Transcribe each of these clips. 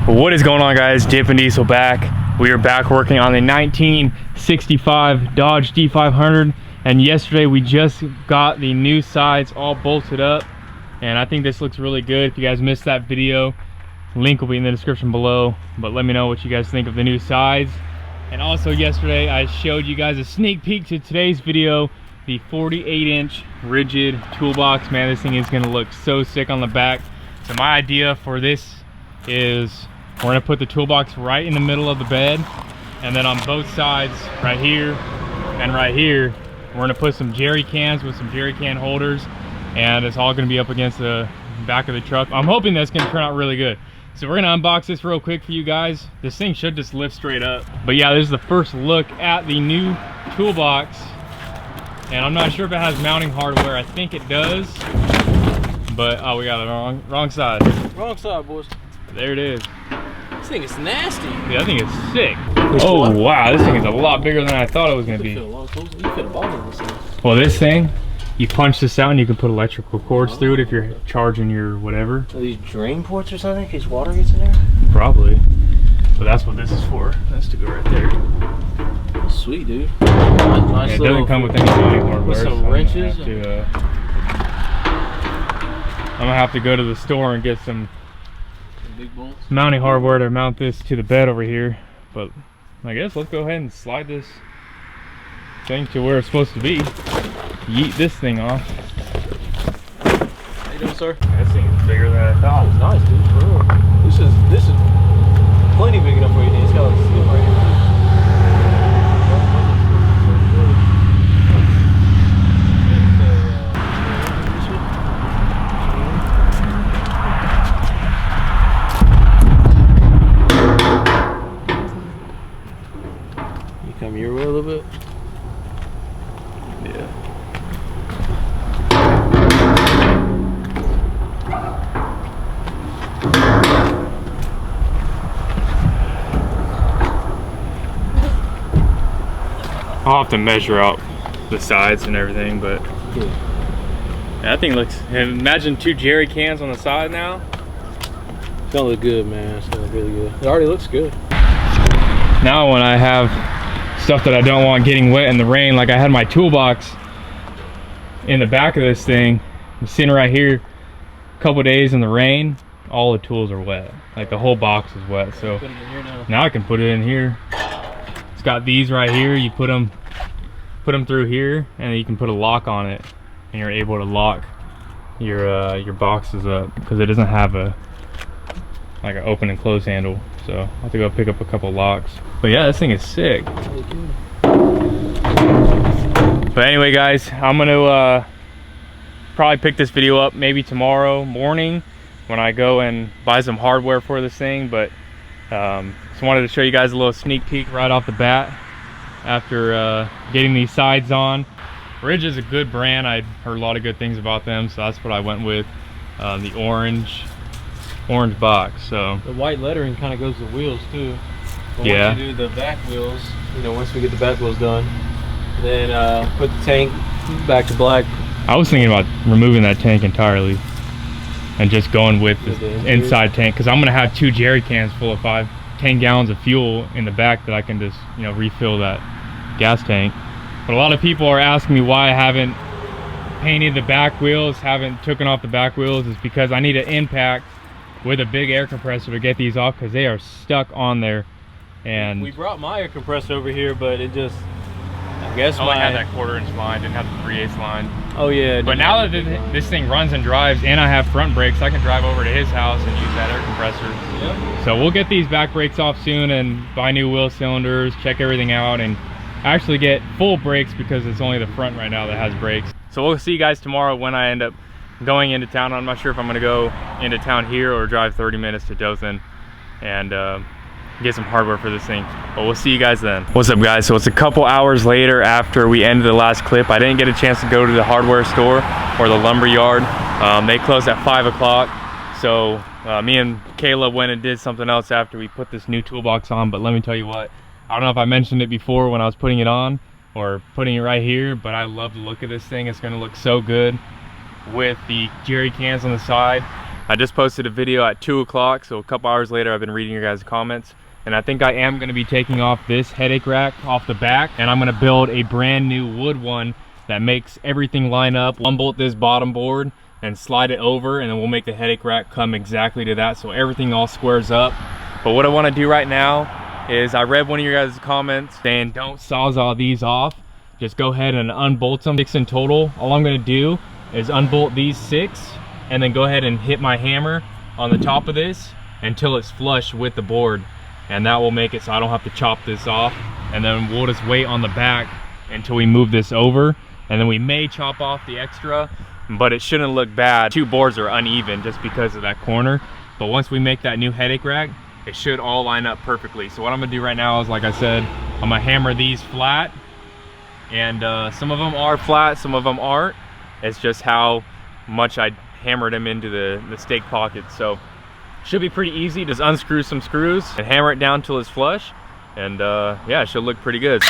What is going on, guys? Dippin Diesel back. We are back working on the 1965 Dodge D500, and yesterday we just got the new sides all bolted up, and I think this looks really good. If you guys missed that video, link will be in the description below, but let me know what you guys think of the new sides. And also yesterday I showed you guys a sneak peek to today's video, the 48-inch rigid toolbox. Man, this thing is going to look so sick on the back. So my idea for this is we're going to put the toolbox right in the middle of the bed, and then on both sides, right here and right here, we're going to put some jerry cans with some jerry can holders, and it's all going to be up against the back of the truck. I'm hoping that's going to turn out really good. So we're going to unbox this real quick for you guys. This thing should just lift straight up. But yeah, this is the first look at the new toolbox, and I'm not sure if it has mounting hardware. I think it does, but oh, we got it wrong side. Wrong side, boys. There it is. This thing is nasty. Yeah, I think it's sick. Oh wow, this thing is a lot bigger than I thought it was gonna be. You fit a ball in this thing. Well, this thing, you punch this out and you can put electrical cords through it if you're charging your whatever. Are these drain ports or something in case water gets in there? Probably. But that's what this is for. That's to go right there. That's sweet, dude. Nice, yeah, it doesn't come with any mounting hardware. With some wrenches. I'm gonna have to go to the store and get some big bolts, mounting hardware to mount this to the bed over here. But I guess let's go ahead and slide this thing to where it's supposed to be. Yeet this thing off. How you doing, sir? This thing is bigger than I thought. It's nice, dude. For real. This is plenty big enough for you. It's got a skin right here. Come your way a little bit. Yeah. I'll have to measure out the sides and everything, but yeah, that thing looks. Imagine 2 jerry cans on the side now. It's gonna look good, man. It's gonna look really good. It already looks good. Now when I have stuff that I don't want getting wet in the rain, like I had my toolbox in the back of this thing, I'm sitting right here, a couple days in the rain, all the tools are wet, like the whole box is wet. So put it in here now I can put it in here. It's got these right here. You put them through here, and you can put a lock on it, and you're able to lock your boxes up, because it doesn't have a like an open and close handle. So I'll have to go pick up a couple locks. But yeah, this thing is sick. But anyway, guys, I'm gonna probably pick this video up maybe tomorrow morning when I go and buy some hardware for this thing. But just wanted to show you guys a little sneak peek right off the bat after getting these sides on. Ridge is a good brand. I'd heard a lot of good things about them, so that's what I went with. The orange box. So the white lettering kind of goes to the wheels too. But yeah. Once you do the back wheels, you know, once we get the back wheels done, then put the tank back to black. I was thinking about removing that tank entirely and just going with the inside tank, because I'm gonna have 2 jerry cans full of 10 gallons of fuel in the back that I can just, you know, refill that gas tank. But a lot of people are asking me why I haven't painted the back wheels, haven't taken off the back wheels. Is because I need an impact with a big air compressor to get these off, because they are stuck on there. And we brought my air compressor over here, but it just, I guess I only had that 1/4 inch line, didn't have the 3/8 line. Oh yeah. But now that this thing runs and drives, and I have front brakes, I can drive over to his house and use that air compressor. Yep. So we'll get these back brakes off soon and buy new wheel cylinders, check everything out, and actually get full brakes, because it's only the front right now that has brakes. So we'll see you guys tomorrow when I end up going into town. I'm not sure if I'm gonna go into town here or drive 30 minutes to Dothan and get some hardware for this thing, but we'll see you guys then. What's up, guys? So it's a couple hours later after we ended the last clip. I didn't get a chance to go to the hardware store or the lumber yard. They closed at 5 o'clock, so me and Kayla went and did something else after we put this new toolbox on. But let me tell you what, I don't know if I mentioned it before when I was putting it on or putting it right here, but I love the look of this thing. It's going to look so good with the jerry cans on the side. I just posted a video at 2 o'clock, so a couple hours later I've been reading your guys' comments. And I think I am going to be taking off this headache rack off the back, and I'm going to build a brand new wood one that makes everything line up. Unbolt this bottom board and slide it over, and then we'll make the headache rack come exactly to that, so everything all squares up. But what I want to do right now is, I read one of your guys' comments saying don't sawzall these off, just go ahead and unbolt them. 6 in total. All I'm going to do is unbolt these 6 and then go ahead and hit my hammer on the top of this until it's flush with the board, and that will make it so I don't have to chop this off. And then we'll just wait on the back until we move this over, and then we may chop off the extra, but it shouldn't look bad. 2 boards are uneven just because of that corner, but once we make that new headache rack, it should all line up perfectly. So what I'm gonna do right now is, like I said, I'm gonna hammer these flat, and some of them are flat, some of them aren't. It's just how much I hammered them into the stake pockets. So should be pretty easy. Just unscrew some screws and hammer it down till it's flush, and yeah, it should look pretty good.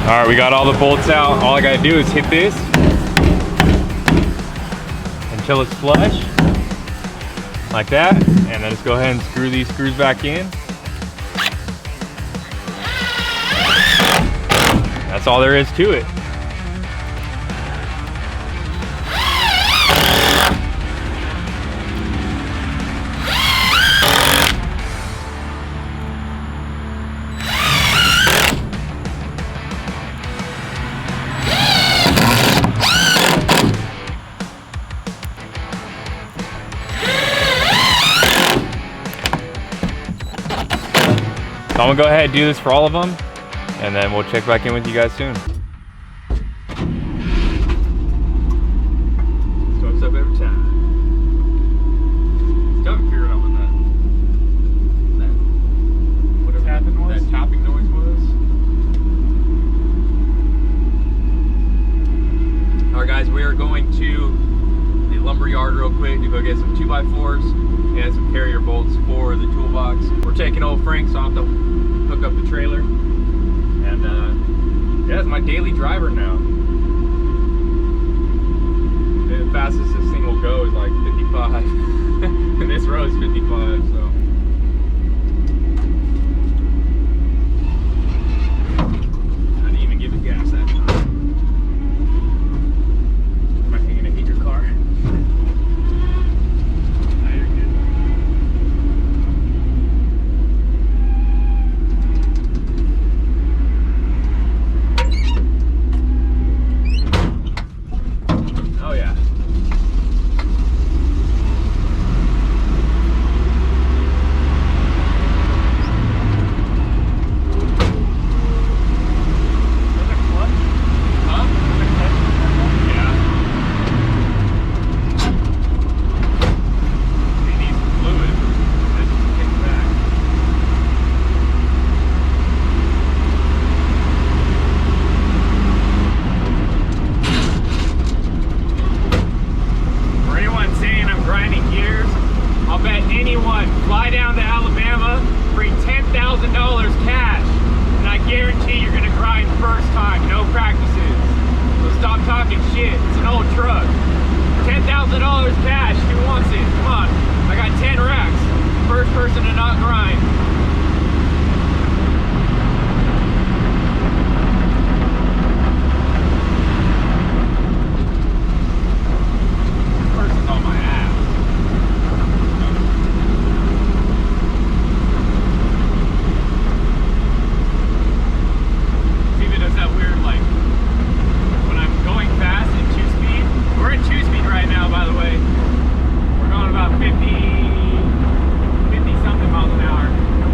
All right, we got all the bolts out. All I gotta do is hit this until it's flush, like that, and then just go ahead and screw these screws back in. That's all there is to it. So I'm gonna go ahead and do this for all of them, and then we'll check back in with you guys soon. Starts up every time. Got me figured out what whatever tapping was. That tapping noise was. Alright guys, we are going to the lumber yard real quick to go get some 2x4s and some carrier bolts for the toolbox. We're taking old Frank's off to hook up the trailer, and yeah, it's my daily driver now. The fastest this thing will go is like 55, and this road is 55, so. I didn't even give it gas that time. Am I thinking to hit your car? something miles an hour.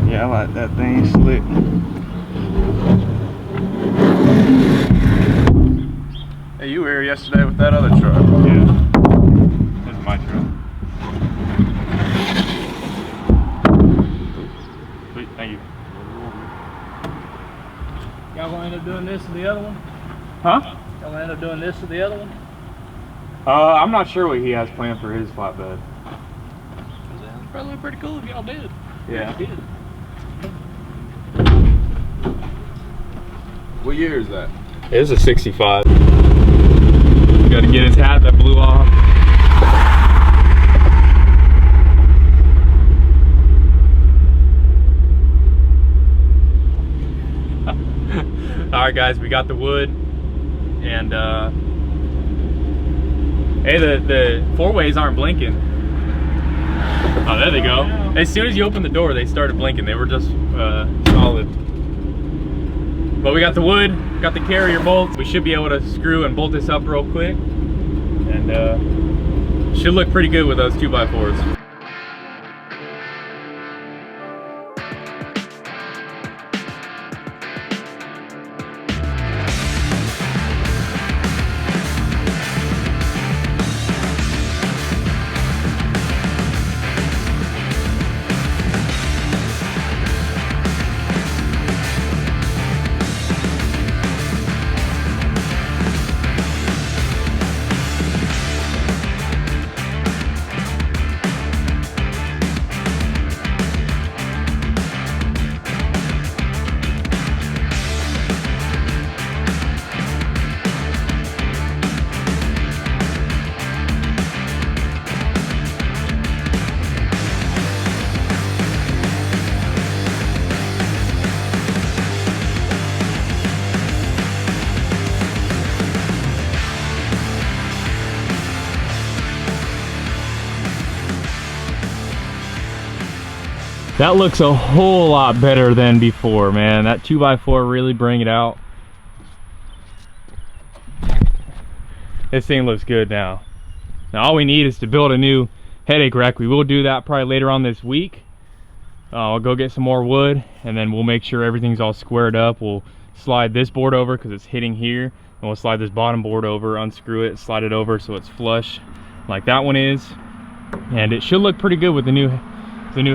Yeah, I like that thing slick. Hey, you were here yesterday with that other truck. Yeah. This is my truck. Sweet, thank you. Y'all gonna end up doing this to the other one? Huh? Y'all gonna end up doing this to the other one? I'm not sure what he has planned for his flatbed. That'd probably look pretty cool if y'all did. Yeah. If you did. What year is that? It is a 65. Got to get his hat that blew off. All right, guys, we got the wood, and hey, the four ways aren't blinking. Oh, there they go. As soon as you open the door, they started blinking. They were just solid. But we got the wood, got the carrier bolts. We should be able to screw and bolt this up real quick, and should look pretty good with those 2x4s. That looks a whole lot better than before, man. That 2x4 really bring it out. This thing looks good now. Now all we need is to build a new headache rack. We will do that probably later on this week. I'll go get some more wood, and then we'll make sure everything's all squared up. We'll slide this board over because it's hitting here, and we'll slide this bottom board over, unscrew it, slide it over so it's flush like that one is. And it should look pretty good with the new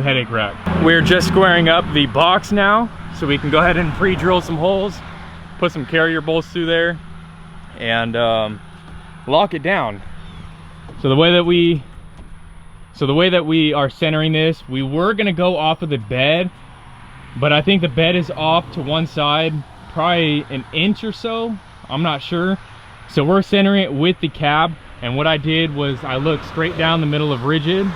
headache rack. We're just squaring up the box now, so we can go ahead and pre-drill some holes, put some carrier bolts through there, and lock it down. So the way that we are centering this, we were gonna go off of the bed, but I think the bed is off to one side, probably an inch or so. I'm not sure. So we're centering it with the cab, and what I did was I looked straight down the middle of rigid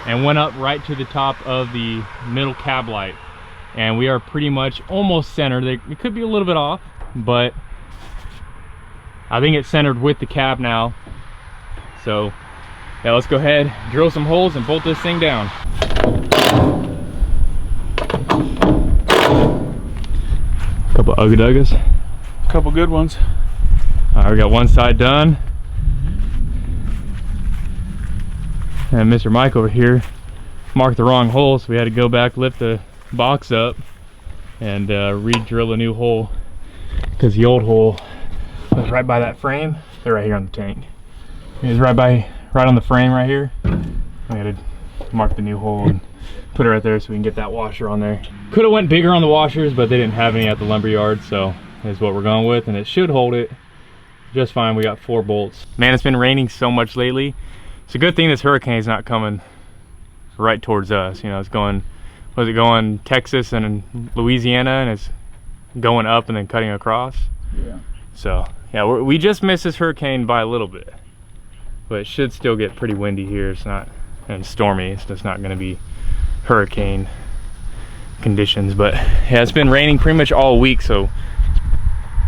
and went up right to the top of the middle cab light, and we are pretty much almost centered. It could be a little bit off, but I think it's centered with the cab now. So yeah, let's go ahead, drill some holes and bolt this thing down. Couple Ugga Duggas. Couple good ones. All right, we got one side done. And Mr. Mike over here marked the wrong hole, so we had to go back, lift the box up, and re-drill a new hole, because the old hole was right by that frame. They're right here on the tank. It was right on the frame right here. We had to mark the new hole and put it right there so we can get that washer on there. Could have went bigger on the washers, but they didn't have any at the lumber yard, so that's what we're going with, and it should hold it just fine. We got 4 bolts. Man, it's been raining so much lately. It's a good thing this hurricane's not coming right towards us. You know, it's going, was it going Texas and Louisiana, and it's going up and then cutting across? Yeah. So, yeah, we just missed this hurricane by a little bit. But it should still get pretty windy here. It's not, and stormy. It's just not going to be hurricane conditions. But yeah, it's been raining pretty much all week, so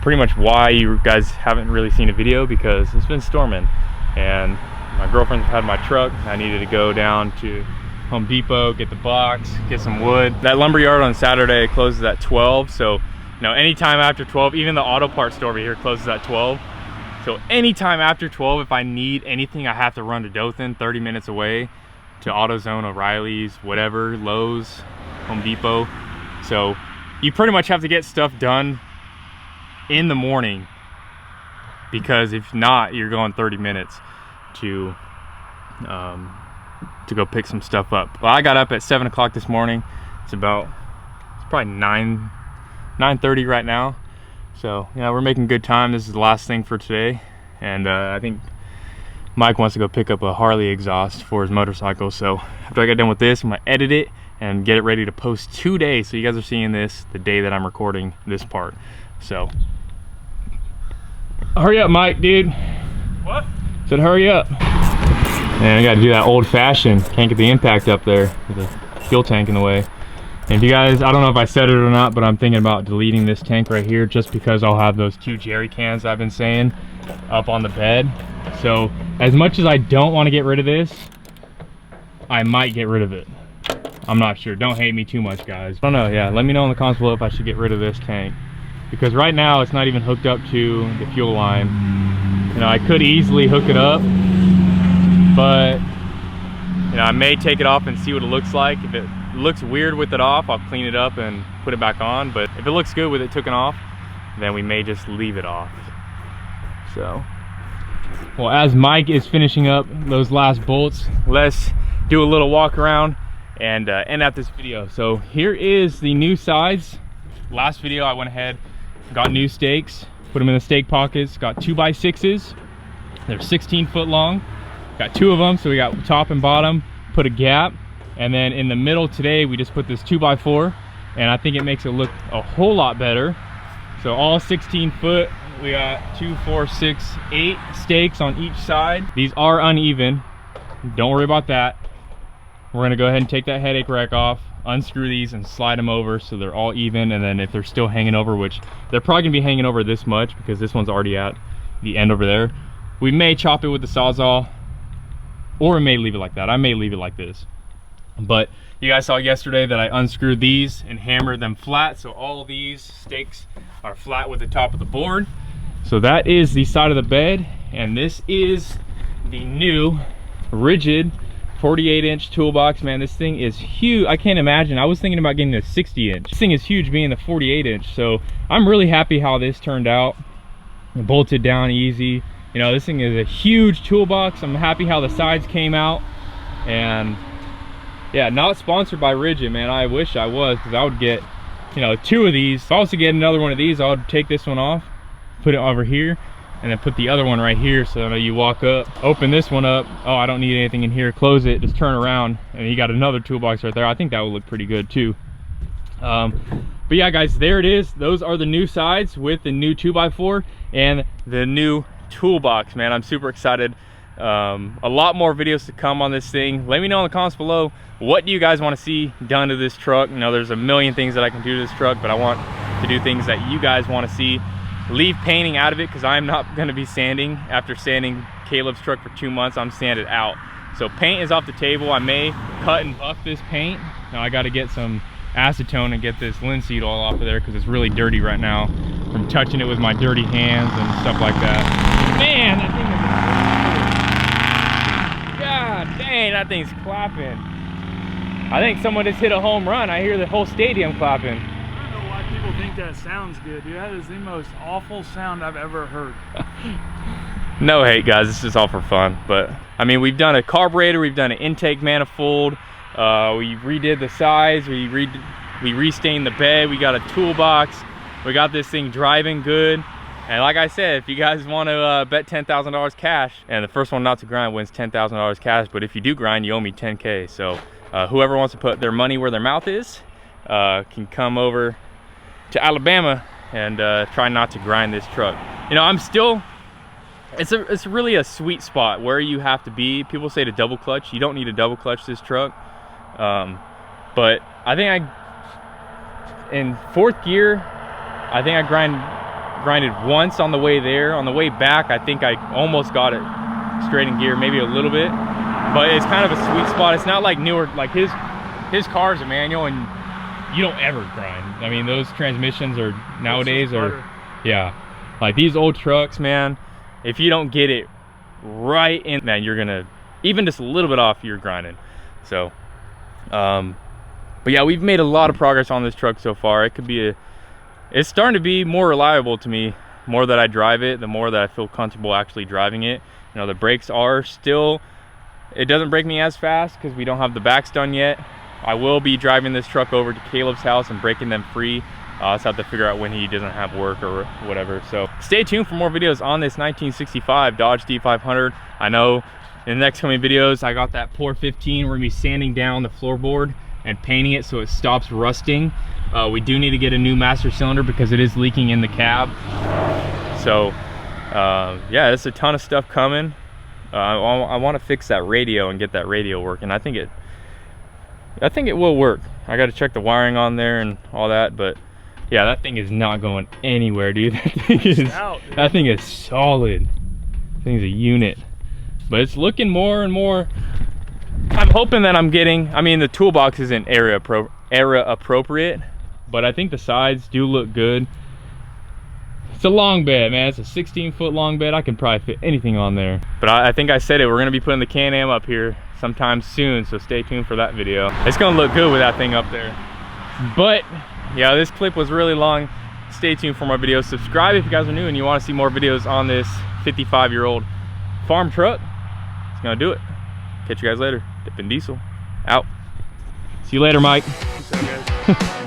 pretty much why you guys haven't really seen a video, because it's been storming. And my girlfriend had my truck. I needed to go down to Home Depot, get the box, get some wood. That lumber yard on Saturday closes at 12, so you know, anytime after 12, even the auto parts store over here closes at 12. So anytime after 12, if I need anything, I have to run to Dothan, 30 minutes away, to AutoZone, O'Reilly's, whatever, Lowe's, Home Depot. So you pretty much have to get stuff done in the morning, because if not, you're going 30 minutes to go pick some stuff up. Well, I got up at 7 o'clock this morning. It's probably 9:30 right now. So yeah, we're making good time. This is the last thing for today, and I think Mike wants to go pick up a Harley exhaust for his motorcycle. So after I get done with this, I'm gonna edit it and get it ready to post today. So you guys are seeing this the day that I'm recording this part. So hurry up, Mike, dude. What? Said hurry up. And I gotta do that old fashioned. Can't get the impact up there with the fuel tank in the way. And if you guys, I don't know if I said it or not, but I'm thinking about deleting this tank right here, just because I'll have those 2 jerry cans I've been saying up on the bed. So as much as I don't want to get rid of this, I might get rid of it. I'm not sure. Don't hate me too much, guys. I don't know. Yeah, let me know in the comments below if I should get rid of this tank, because right now it's not even hooked up to the fuel line. You know, I could easily hook it up, but you know, I may take it off and see what it looks like. If it looks weird with it off, I'll clean it up and put it back on. But if it looks good with it taken off, then we may just leave it off. So, well, as Mike is finishing up those last bolts, let's do a little walk around and end out this video. So here is the new sides. Last video I went ahead, got new stakes, put them in the stake pockets, got 2x6s. They're 16 foot long. Got 2 of them, so we got top and bottom, put a gap. And then in the middle today, we just put this 2x4, and I think it makes it look a whole lot better. So all 16 foot, we got 2, 4, 6, 8 stakes on each side. These are uneven, don't worry about that. We're gonna go ahead and take that headache rack off, unscrew these and slide them over so they're all even. And then if they're still hanging over, which they're probably gonna be hanging over this much because this one's already at the end over there, we may chop it with the Sawzall, or we may leave it like that. I may leave it like this. But you guys saw yesterday that I unscrewed these and hammered them flat, so all these stakes are flat with the top of the board. So that is the side of the bed, and this is the new rigid 48-inch toolbox. Man, this thing is huge. I can't imagine. I was thinking about getting a 60-inch. This thing is huge being the 48-inch, so I'm really happy how this turned out. It bolted down easy. You know, this thing is a huge toolbox. I'm happy how the sides came out. And yeah, not sponsored by Rigid, man. I wish I was, because I would get, you know, 2 of these. If I was to get another one of these, I would take this one off, put it over here, and then put the other one right here. So you walk up, open this one up. Oh, I don't need anything in here. Close it, just turn around, and you got another toolbox right there. I think that would look pretty good too. But yeah, guys, there it is. Those are the new sides with the new 2x4 and the new toolbox. Man, I'm super excited. A lot more videos to come on this thing. Let me know in the comments below, what do you guys want to see done to this truck? You know, there's a million things that I can do to this truck, but I want to do things that you guys want to see. Leave painting out of it, because I'm not going to be sanding. After sanding Caleb's truck for 2 months, I'm sanded out. So paint is off the table. I may cut and buff this paint. Now I got to get some acetone and get this linseed all off of there, because it's really dirty right now from touching it with my dirty hands and stuff like that. Man, that thing is, God dang, that thing's clapping. I think someone just hit a home run. I hear the whole stadium clapping. I don't know why people think that sounds good, dude. That is the most awful sound I've ever heard. No hate, guys, this is all for fun. But I mean, we've done a carburetor, we've done an intake manifold, we redid the sides, we restained the bed, we got a toolbox, we got this thing driving good. And like I said, if you guys want to bet $10,000 cash, and the first one not to grind wins $10,000 cash, but if you do grind, you owe me 10K. So whoever wants to put their money where their mouth is can come over to Alabama and try not to grind this truck. You know, I'm still, it's really a sweet spot where you have to be. People say to double clutch. You don't need to double clutch this truck. But I think in 4th gear, I think I grinded once on the way there. On the way back, I think I almost got it straight in gear, maybe a little bit. But it's kind of a sweet spot. It's not like newer, like his car's a manual and you don't ever grind. I mean, those transmissions are nowadays are, yeah. Like these old trucks, man, if you don't get it right in, man, you're gonna, even just a little bit off, you're grinding. So, but But yeah, we've made a lot of progress on this truck so far. It's starting to be more reliable to me. The more that I drive it, the more that I feel comfortable actually driving it. You know, the brakes are still, it doesn't brake me as fast because we don't have the backs done yet. I will be driving this truck over to Caleb's house and breaking them free. I'll just have to figure out when he doesn't have work or whatever. So stay tuned for more videos on this 1965 Dodge D500. I know in the next coming videos, I got that pour 15. We're gonna be sanding down the floorboard and painting it so it stops rusting. We do need to get a new master cylinder because it is leaking in the cab. So yeah, there's a ton of stuff coming. I want to fix that radio and get that radio working. I think it will work. I got to check the wiring on there and all that, but yeah, that thing is not going anywhere, dude. That thing is solid. That thing's a unit. But it's looking more and more. I'm hoping that I'm getting, I mean, the toolbox isn't era appropriate, but I think the sides do look good. It's a long bed, man. It's a 16-foot long bed. I can probably fit anything on there. But I think I said it, we're gonna be putting the Can-Am up here sometime soon, so stay tuned for that video. It's gonna look good with that thing up there. But yeah, this clip was really long. Stay tuned for more videos. Subscribe if you guys are new and you want to see more videos on this 55-year-old farm truck. It's gonna do it. Catch you guys later. Dippin' Diesel out. See you later, Mike. Peace out, guys.